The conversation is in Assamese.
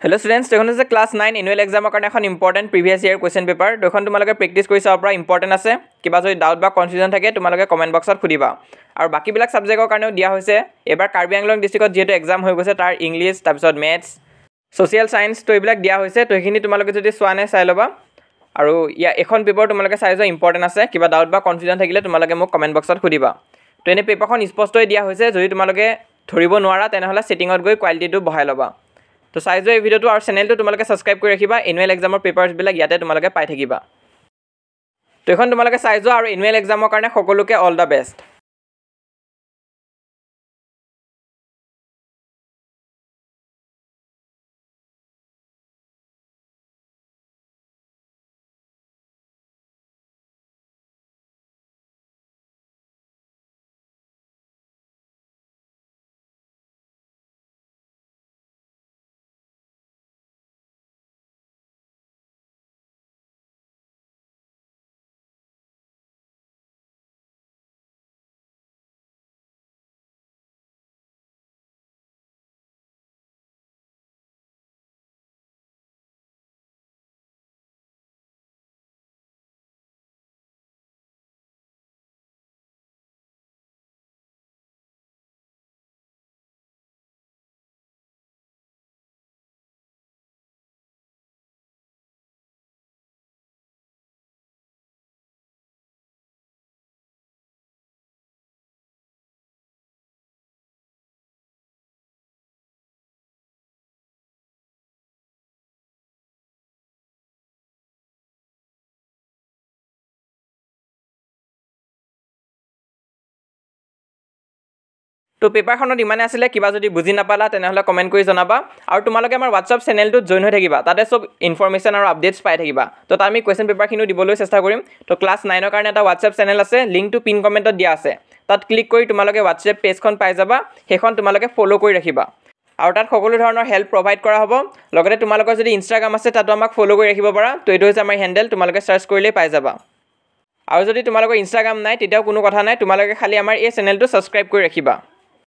Hello students, today is class 9 annual exam karone ekhon important previous year question paper. Tokhon tumaloke practice kori saw pura important ase. Kiba jodi doubt ba confusion thake tumaloke comment box ot khudiba. Aru baki bilak subject karone dia hoise ebar Karbi Anglong district ot jeto exam hoy goise tar English tar bisod maths, social science to ebilak dia hoise to ekhini tumaloke jodi swane sai loba. Aru ya ekhon paper tumaloke sai jo important ase. Kiba doubt ba confusion thakile tumaloke mok comment box ot khudiba. To ene paper khon sposto dia hoise jodi tumaloke thoribo nwara tenehola setting ot goi quality to bahai loba. तो साइजो এই ভিডিওটো আৰু চেনেলটো তোমালোকে সাবস্ক্ৰাইব কৰি ৰাখিবা এনুৱেল এক্সামৰ পেপাৰছ বিলাক ইয়াতে তোমালোকে পাই থাকিবা তো এখন তোমালোকে সাইজো আৰু এনুৱেল এক্সামৰ কাৰণে সকলোকে অল দা বেষ্ট তো পেপাৰখনত ইমানে আছিল কিবা যদি বুজি নাপালা তেনেহলে কমেন্ট কৰি জনাবা আৰু তোমালোকে আমাৰ WhatsApp চেনেলটো জয়েন হৈ থাকিবা তাতে সব ইনফৰমেশন আৰু আপডেটস পাই থাকিবা তো তাৰ আমি কোৱেশ্চন পেপাৰখিনি দিবলৈ চেষ্টা কৰিম তো ক্লাস 9 ৰ কাৰণে এটা WhatsApp চেনেল আছে লিংকটো পিন কমেন্টত দিয়া আছে তাত ক্লিক কৰি তোমালোকে WhatsApp পেজখন পাই যাবা সেইখন তোমালোকে ফলো কৰি ৰাখিবা আৰু তাত সকলো ধৰণৰ হেল্প প্ৰভাইড কৰা হ'ব লগতে তোমালোকৰ যদি Instagram আছে তাতো আমাক ফলো কৰি ৰাখিব পাৰা তো এইটো হৈছে আমাৰ হ্যান্ডেল তোমালোকে সাৰ্চ কৰিলে পাই যাবা আৰু যদি তোমালোকৰ Instagram নাই তেতিয়াও কোনো কথা নাই তোমালোকে খালি আমাৰ এই চেনেলটো সাবস্ক্ৰাইব কৰি ৰাখিবা